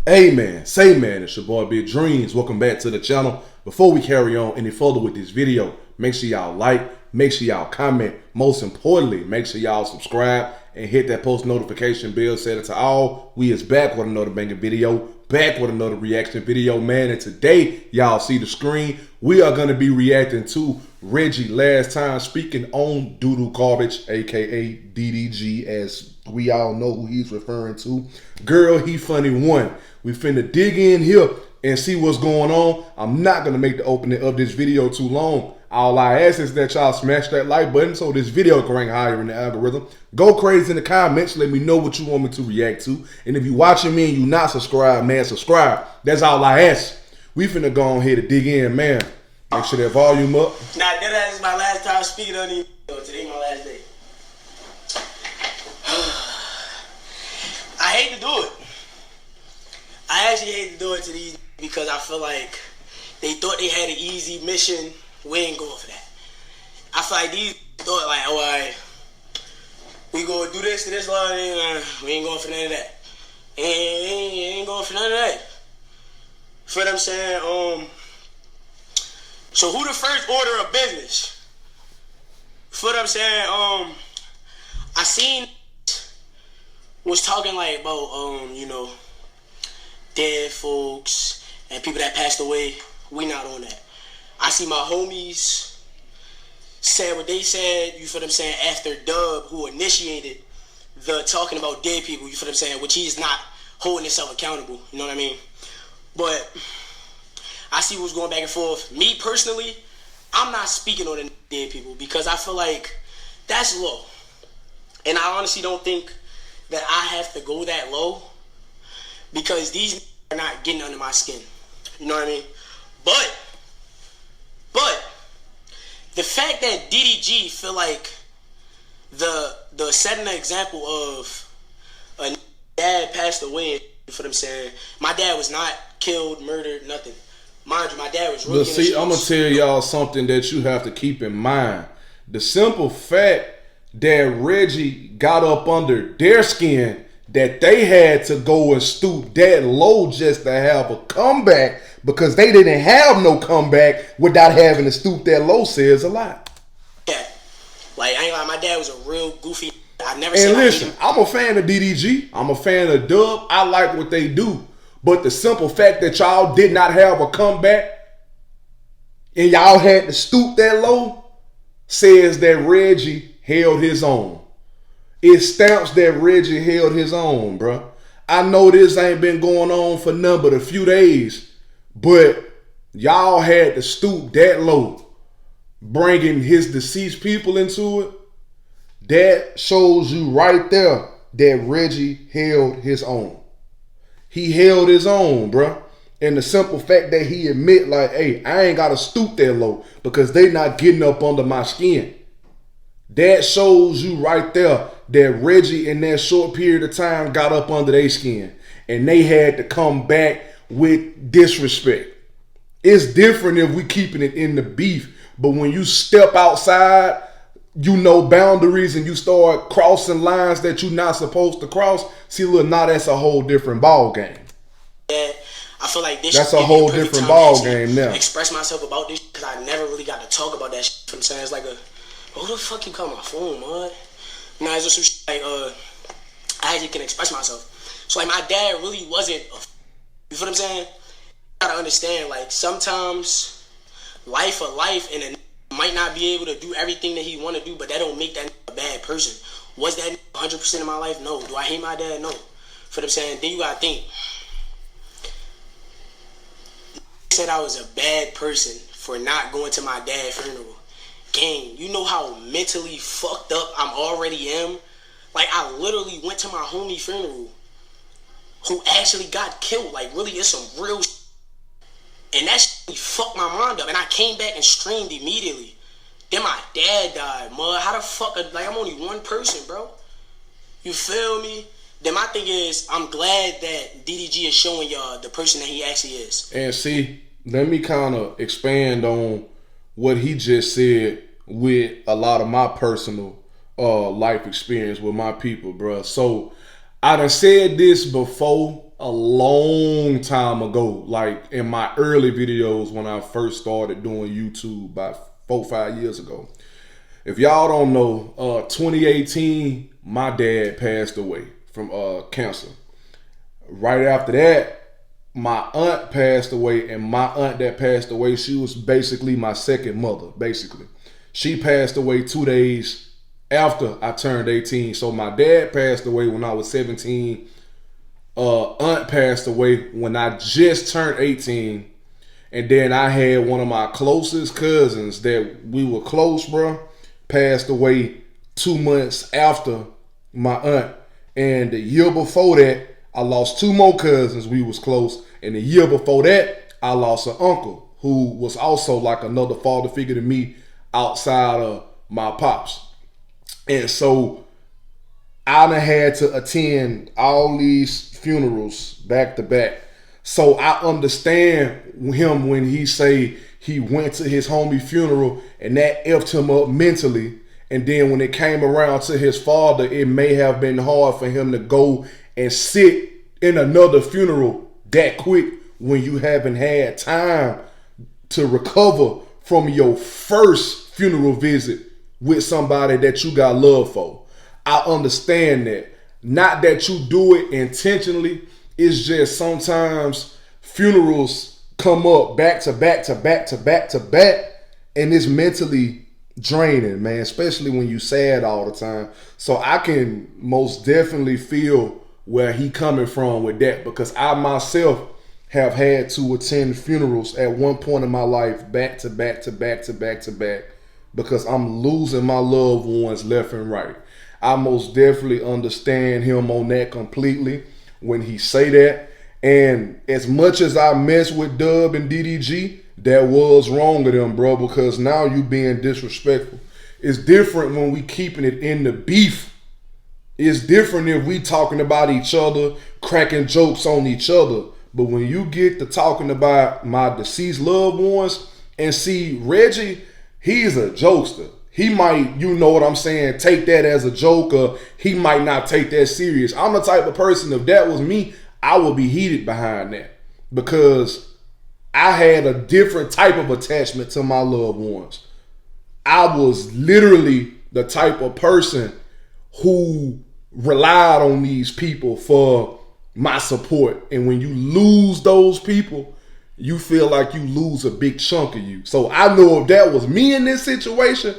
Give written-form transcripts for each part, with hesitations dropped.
Hey man, say man, it's your boy Big Dreams. Welcome back to the channel. Before we carry on any further with this video, make sure y'all like, make sure y'all comment. Most importantly, make sure y'all subscribe and hit that post notification bell. Set it to all. We is back with another banging video, back with another reaction video, man. And today, y'all see the screen, we are gonna be reacting to Reggie last time speaking on Doodoo Garbage, aka DDG, as we all know who he's referring to. Girl, he funny one. We finna dig in here and see what's going on. I'm not gonna make the opening of this video too long. All I ask is that y'all smash that like button so this video can rank higher in the algorithm. Go crazy in the comments. Let me know what you want me to react to. And if you're watching me and you not subscribed, man, subscribe. That's all I ask. We finna go on here to dig in, man. Make sure that volume up. Nah, that is my last time speaking on these. Today's my last day. I hate to do it. I actually hate to do it to these because I feel like they thought they had an easy mission. We ain't going for that. I feel like these thought like, oh, all right, we gonna do this to this law, we ain't going for none of that. Ain't going for none of that. For what I'm saying, so who the first order of business? For what I'm saying, I seen was talking like about dead folks and people that passed away. We not on that. I see my homies said what they said, you feel what I'm saying, after Dub, who initiated the talking about dead people, you feel what I'm saying, which he's not holding himself accountable, you know what I mean? But I see what's going back and forth. Me personally, I'm not speaking on the dead people because I feel like that's low. And I honestly don't think that I have to go that low because these are not getting under my skin. You know what I mean? But the fact that DDG feel like the setting the example of a dad passed away, for them saying my dad was not killed, murdered, nothing. Mind you, my dad was really. But see, I'm gonna tell y'all something that you have to keep in mind. The simple fact that Reggie got up under their skin, that they had to go and stoop that low just to have a comeback because they didn't have no comeback without having to stoop that low says a lot. Yeah. Like, I ain't like, my dad was a real goofy. I never And listen, I'm a fan of DDG. I'm a fan of Dub. I like what they do. But the simple fact that y'all did not have a comeback and y'all had to stoop that low says that Reggie held his own. It stamps that Reggie held his own, bro. I know this ain't been going on for none but a few days, but y'all had to stoop that low, bringing his deceased people into it. That shows you right there that Reggie held his own. He held his own, bro. And the simple fact that he admit like, hey, I ain't got to stoop that low because they not getting up under my skin. That shows you right there that Reggie in that short period of time got up under their skin and they had to come back with disrespect. It's different if we keeping it in the beef, but when you step outside, you know boundaries and you start crossing lines that you're not supposed to cross, see, look, now that's a whole different ball game. Yeah, I feel like this. That's a whole different ball game now. Express myself about this because I never really got to talk about that shit. I'm saying it's like who the fuck you call my phone, man? Nah, it's just some shit like I actually can express myself. So like my dad really wasn't. You feel what I'm saying? You gotta understand, like sometimes life and a might not be able to do everything that he want to do, but that don't make that a bad person. Was that 100% of my life? No. Do I hate my dad? No. For them saying, then you gotta think. Said I was a bad person for not going to my dad's funeral. Gang, you know how mentally fucked up I'm already am? Like, I literally went to my homie funeral who actually got killed. Like, really, it's some real shit. And that shit fucked my mind up. And I came back and streamed immediately. Then my dad died, mud. How the fuck? Like, I'm only one person, bro. You feel me? Then my thing is, I'm glad that DDG is showing y'all the person that he actually is. And see, let me kind of expand on what he just said with a lot of my personal life experience with my people, bro. So I done said this before a long time ago, like in my early videos when I first started doing YouTube about 4-5 years ago. If y'all don't know, 2018, my dad passed away from cancer. Right after that, my aunt passed away, and my aunt that passed away, she was basically my second mother, basically. She passed away 2 days after I turned 18. So my dad passed away when I was 17. Aunt passed away when I just turned 18. And then I had one of my closest cousins that we were close, bro, passed away 2 months after my aunt. And the year before that, I lost 2 more cousins. We was close. And the year before that, I lost an uncle who was also like another father figure to me outside of my pops. And so I done had to attend all these funerals back to back. So I understand him when he say he went to his homie funeral and that effed him up mentally. And then when it came around to his father, it may have been hard for him to go and sit in another funeral that quick when you haven't had time to recover from your first funeral visit with somebody that you got love for. I understand that. Not that you do it intentionally. It's just sometimes funerals come up back to back to back to back to back, and it's mentally draining, man, especially when you sad all the time. So I can most definitely feel where he coming from with that, because I myself have had to attend funerals at one point in my life back to back to back to back to back because I'm losing my loved ones left and right. I most definitely understand him on that completely when he say that. And as much as I mess with Dub and DDG, that was wrong of them, bro, because now you being disrespectful. It's different when we keeping it in the beef. It's different if we talking about each other, cracking jokes on each other. But when you get to talking about my deceased loved ones, and see, Reggie, he's a jokester. He might, you know what I'm saying, take that as a joke, or he might not take that serious. I'm the type of person, if that was me, I would be heated behind that, because I had a different type of attachment to my loved ones. I was literally the type of person who relied on these people for my support. And when you lose those people, you feel like you lose a big chunk of you. So I know if that was me in this situation,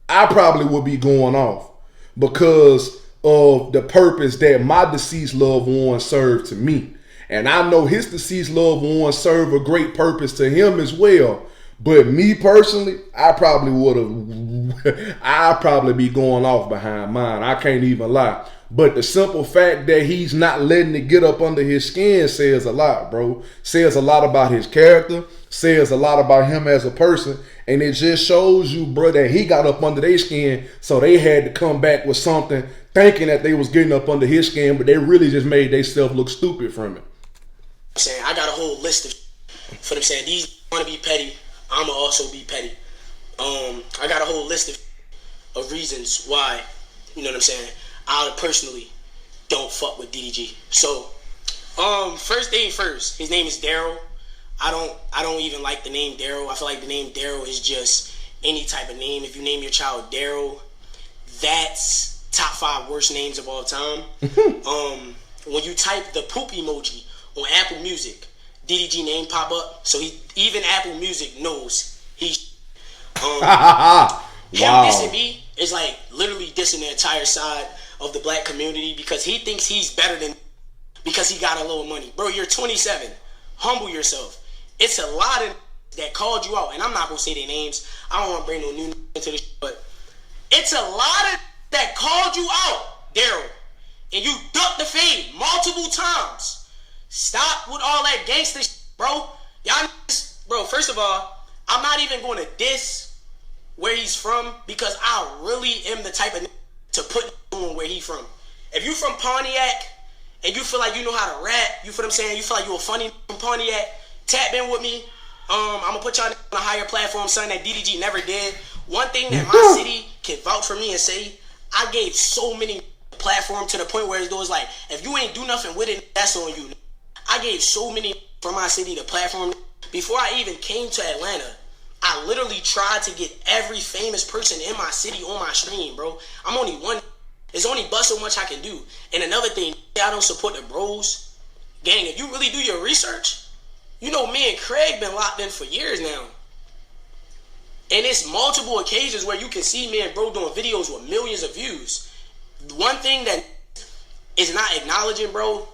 I probably would be going off because of the purpose that my deceased loved one served to me. And I know his deceased loved one served a great purpose to him as well. But me personally, I'd probably be going off behind mine. I can't even lie. But the simple fact that he's not letting it get up under his skin says a lot, bro. Says a lot about his character. Says a lot about him as a person. And it just shows you, bro, that he got up under their skin, so they had to come back with something thinking that they was getting up under his skin, but they really just made themselves look stupid from it. I'm saying, I got a whole list of for them saying these want to be petty, I'ma also be petty. I got a whole list of reasons why, you know what I'm saying, I personally don't fuck with DDG. So, first thing first, his name is Daryl. I don't even like the name Daryl. I feel like the name Daryl is just any type of name. If you name your child Daryl, that's top 5 worst names of all time. When you type the poop emoji on Apple Music, DDG name pop up. So even Apple Music knows he's Wow. Him dissing me is like literally dissing the entire side of the black community because he thinks he's better than because he got a little money. Bro, you're 27. Humble yourself. It's a lot of that called you out, and I'm not gonna say their names. I don't want to bring no new into this, but it's a lot of that called you out, Daryl, and you ducked the fade multiple times. Stop with all that gangster shit, bro. Y'all, bro. First of all, I'm not even going to diss where he's from because I really am the type of to put on where he from. If you from Pontiac and you feel like you know how to rap, you feel what I'm saying? You feel like you a funny from Pontiac, tap in with me. I'm gonna put y'all on a higher platform, something that DDG never did. One thing that my city can vouch for me and say, I gave so many platform to the point where it was like, if you ain't do nothing with it, that's on you. I gave so many from my city the platform. Before I even came to Atlanta, I literally tried to get every famous person in my city on my stream, bro. I'm only one. There's only but so much I can do. And another thing, I don't support the bros. Gang, if you really do your research, you know me and Craig been locked in for years now. And it's multiple occasions where you can see me and bro doing videos with millions of views. One thing that is not acknowledging, bro,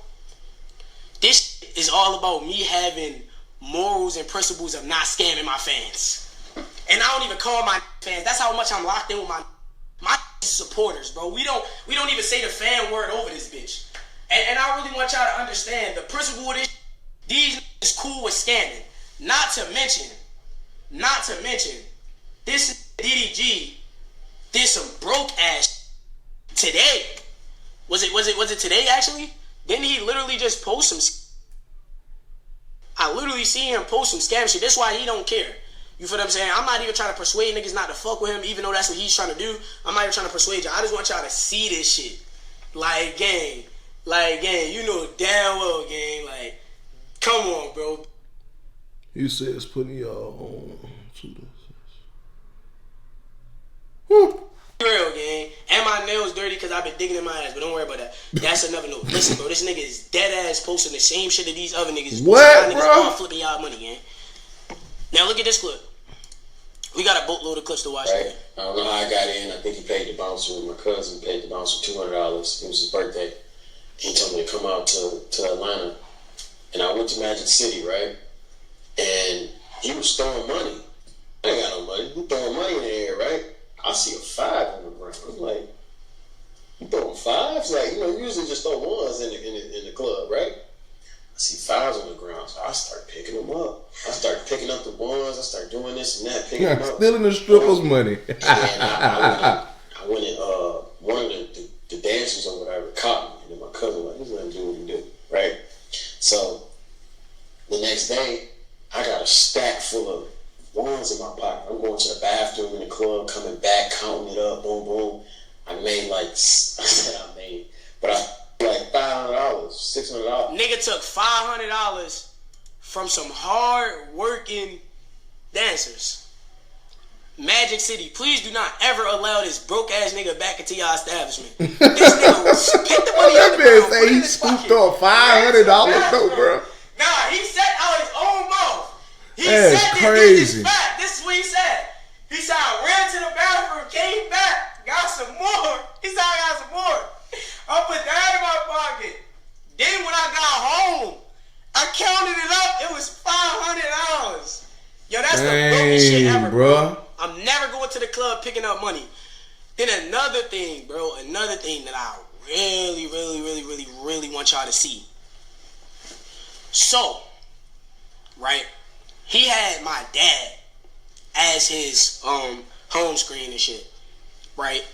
this is all about me having morals and principles of not scamming my fans. And I don't even call my fans. That's how much I'm locked in with my supporters, bro. We don't even say the fan word over this bitch. And I really want y'all to understand the principle of this. These is cool with scamming. Not to mention, this DDG did some broke ass today. Was it today actually? Didn't he literally just post some? I literally see him post some scam shit. That's why he don't care. You feel what I'm saying? I'm not even trying to persuade niggas not to fuck with him, even though that's what he's trying to do. I'm not even trying to persuade y'all. I just want y'all to see this shit. Like, gang, you know damn well, gang. Like, come on, bro. You said it's putting y'all on. Whew. Real, gang. And my nails dirty because I've been digging in my ass, but don't worry about that. That's another note. Listen, bro, this nigga is dead ass posting the same shit that these other niggas. What, y'all niggas bro? all flipping y'all money, gang. Now look at this clip. We got a boatload of clips to watch. Right. I don't know how I got in. I think he paid the bouncer. My cousin paid the bouncer $200. It was his birthday. He told me to come out to Atlanta, and I went to Magic City, right? And he was throwing money. I ain't got no money. He throwing money in the air, right? I see a 5 on the ground. I'm like, you throwing 5s? Like, you know, you usually just throw 1s in the club, right? I see 5s on the ground, so I start picking them up. I start picking up the 1s. I start doing this and that, picking them up. Stealing the strippers' money. And I went in, one of the dancers or whatever caught me. And then my cousin was like, he's gonna do what he do, right? So the next day, I got a stack full of 1s in my pocket. I'm going to the bathroom in the club, coming back, counting it up, boom, boom. I made like, but I like $500, $600. Nigga took $500 from some hard working dancers. Magic City, please do not ever allow this broke ass nigga back into y'all establishment. This nigga was pick the money up. That man say he scooped off $500 though, bro. Nah, he said out his own mouth. He That's said crazy. This is fact. This is what he said. He said I ran to the bathroom, came back, got some more. He said I got some more. I put that in my pocket. Then when I got home, I counted it up. It was $500. Yo, that's the brokest shit ever, bro. I'm never going to the club picking up money. Then another thing, bro. Another thing that I really want y'all to see. So, right, he had my dad as his home screen and shit, right?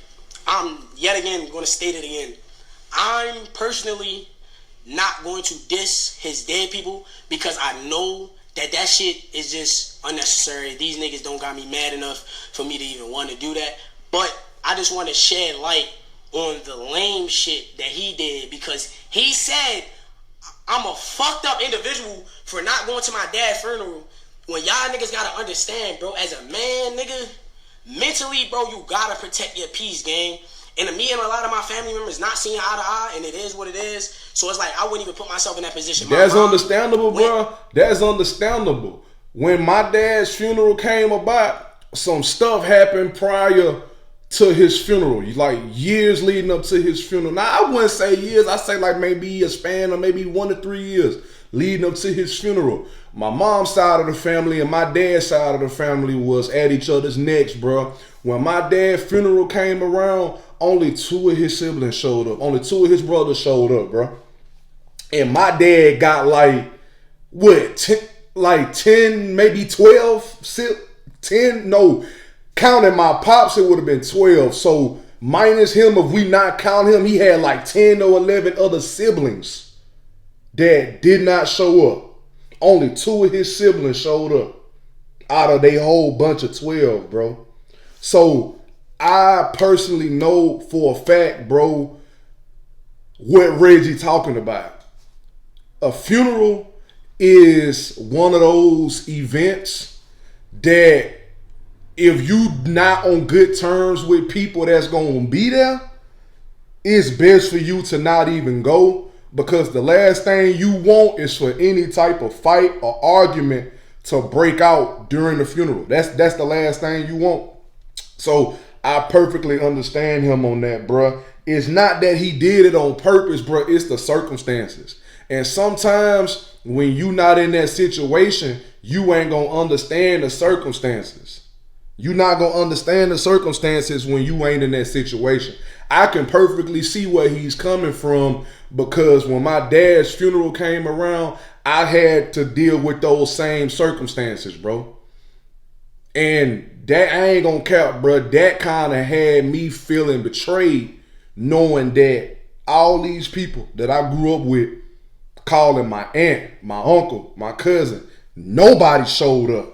I'm yet again going to state it again. I'm personally not going to diss his dead people because I know that shit is just unnecessary. These niggas don't got me mad enough for me to even want to do that. But I just want to shed light on the lame shit that he did because he said I'm a fucked up individual for not going to my dad's funeral. When y'all niggas gotta understand, bro, as a man, nigga, mentally, bro, you gotta protect your peace, gang. And me and a lot of my family members not seeing eye to eye, and it is what it is. So it's like I wouldn't even put myself in that position. That's understandable, bro. That's understandable. When my dad's funeral came about, some stuff happened prior to his funeral, like years leading up to his funeral. Now I wouldn't say years. I say like maybe a span of maybe 1 to 3 years leading up to his funeral. My mom's side of the family and my dad's side of the family was at each other's necks, bro. When my dad's funeral came around, only 2 of his siblings showed up. Only 2 of his brothers showed up, bro. And my dad got like, what, 10, maybe 12, 10, no. Counting my pops, it would have been 12. So minus him, if we not count him, he had like 10 or 11 other siblings that did not show up. Only 2 of his siblings showed up out of their whole bunch of 12, bro. So I personally know for a fact, bro, what Reggie talking about. a funeral is one of those events that if you not on good terms with people that's going to be there, it's best for you to not even go, because the last thing you want is for any type of fight or argument to break out during the funeral. That's the last thing you want. So I perfectly understand him on that, bruh. It's not that he did it on purpose, bruh. It's the circumstances. And sometimes when you not in that situation, you ain't gonna understand the circumstances. You not gonna understand the circumstances when you ain't in that situation. I can perfectly see where he's coming from, because when my dad's funeral came around, I had to deal with those same circumstances, bro. And that, I ain't gonna cap, bro, that kind of had me feeling betrayed, knowing that all these people that I grew up with, calling my aunt, my uncle, my cousin, nobody showed up.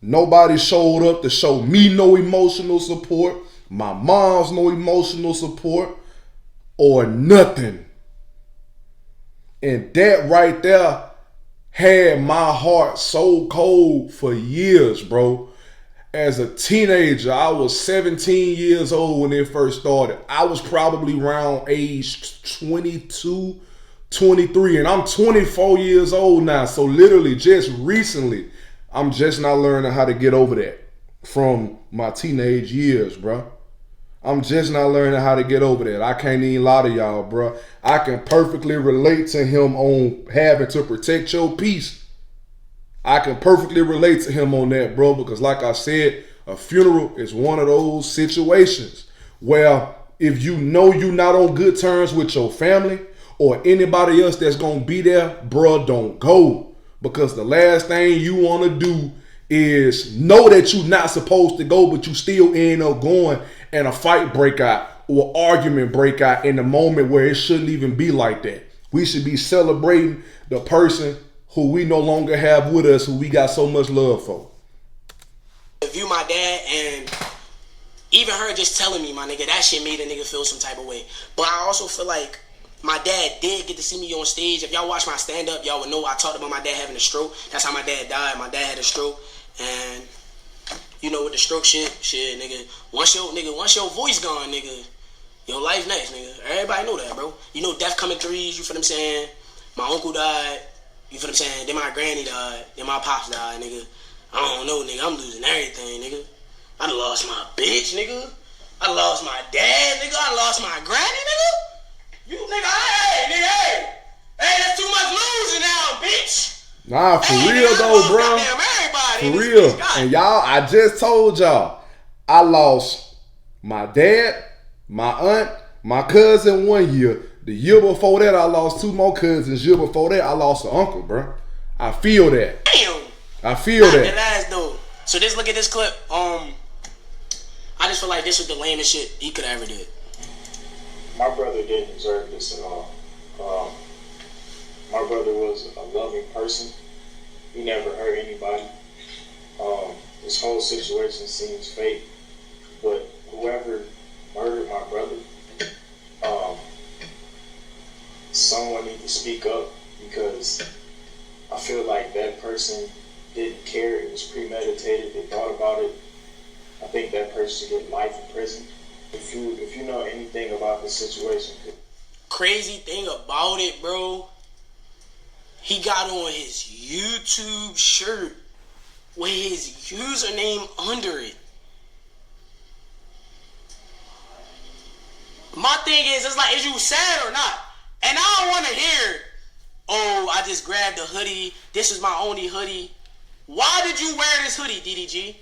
Nobody showed up to show me no emotional support, my mom's no emotional support, or nothing. And that right there had my heart so cold for years, bro. As a teenager, I was 17 years old when it first started. I was probably around age 22, 23, and I'm 24 years old now. So literally just recently, I'm just not learning how to get over that from my teenage years, bro. I'm just not learning how to get over that. I can't even lie to y'all, bro. I can perfectly relate to him on having to protect your peace. I can perfectly relate to him on that, bro, because like I said, a funeral is one of those situations where if you know you're not on good terms with your family or anybody else that's going to be there, bro, don't go. Because the last thing you want to do is know that you're not supposed to go, but you still end up going, and a fight break out or argument break out in the moment where it shouldn't even be like that. We should be celebrating the person who we no longer have with us, who we got so much love for. View my dad, and even her just telling me, my nigga, that shit made a nigga feel some type of way. But I also feel like my dad did get to see me on stage. If y'all watch my stand-up, y'all would know I talked about my dad having a stroke. That's how my dad died. My dad had a stroke, and you know, with the stroke shit, nigga, once your voice gone, nigga, your life next, nigga. Everybody know that, bro. You know, death come in threes, you feel what I'm saying? My uncle died, you feel what I'm saying? Then my granny died, then my pops died, nigga. I don't know, nigga, I'm losing everything, nigga. I done lost my bitch, nigga. I lost my dad, nigga. I lost my granny, nigga. You, nigga, hey, that's too much losing now, bitch. Nah, for real though, bro. For real. And y'all, I just told y'all, I lost my dad, my aunt, my cousin 1 year. The year before that, I lost 2 more cousins. Year before that, I lost an uncle, bro. I feel that. Damn. I feel that. That ass though. So just look at this clip. I just feel like this was the lamest shit he could have ever did. My brother didn't deserve this at all. My brother was a loving person. He never hurt anybody. This whole situation seems fake, but whoever murdered my brother, someone needs to speak up, because I feel like that person didn't care. It was premeditated. They thought about it. I think that person should get life in prison. If you know anything about the situation. Crazy thing about it, bro, he got on his YouTube shirt with his username under it. My thing is like, is you sad or not? And I don't want to hear, oh, I just grabbed a hoodie. This is my only hoodie. Why did you wear this hoodie, DDG?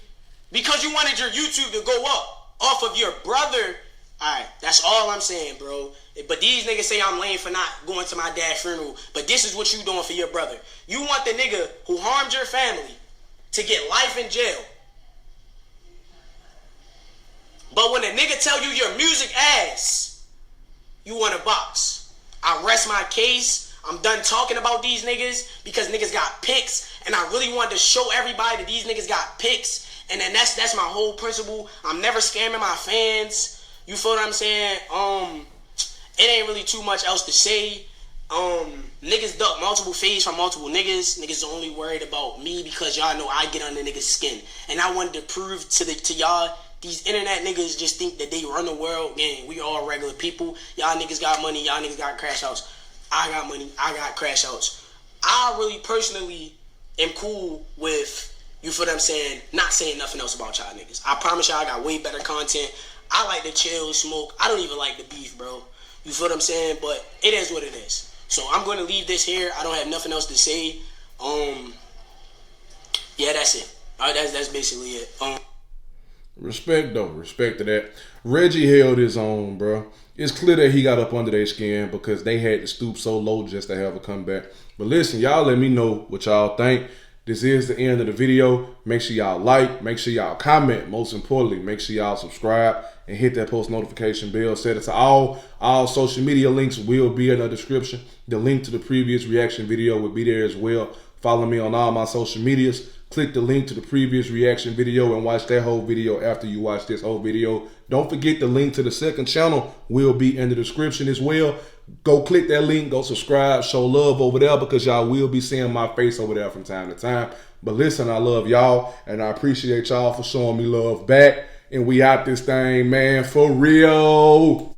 Because you wanted your YouTube to go up off of your brother. Alright, that's all I'm saying, bro. But these niggas say I'm lame for not going to my dad's funeral. But this is what you doing for your brother. You want the nigga who harmed your family to get life in jail. But when a nigga tell you your music ass, you want a box. I rest my case. I'm done talking about these niggas because niggas got pics. And I really wanted to show everybody that these niggas got pics. And then that's my whole principle. I'm never scamming my fans. You feel what I'm saying? It ain't really too much else to say. Niggas duck multiple fades from multiple niggas. Niggas only worried about me because y'all know I get under niggas' skin. And I wanted to prove to y'all, these internet niggas just think that they run the world. Gang, we all regular people. Y'all niggas got money. Y'all niggas got crash outs. I got money. I got crash outs. I really personally am cool with, you feel what I'm saying, not saying nothing else about y'all niggas. I promise y'all I got way better content. I like to chill, smoke. I don't even like the beef, bro. You feel what I'm saying? But it is what it is. So I'm going to leave this here. I don't have nothing else to say. Yeah, that's it. That's basically it. Respect though. Respect to that. Reggie held his own, bro. It's clear that he got up under their skin because they had to stoop so low just to have a comeback. But listen, y'all let me know what y'all think. This is the end of the video. Make sure y'all like. Make sure y'all comment. Most importantly, make sure y'all subscribe and hit that post notification bell. Set it to all. All social media links will be in the description. The link to the previous reaction video will be there as well. Follow me on all my social medias. Click the link to the previous reaction video and watch that whole video after you watch this whole video. Don't forget the link to the second channel will be in the description as well. Go click that link, go subscribe, show love over there because y'all will be seeing my face over there from time to time. But listen, I love y'all and I appreciate y'all for showing me love back. And we out this thing, man, for real.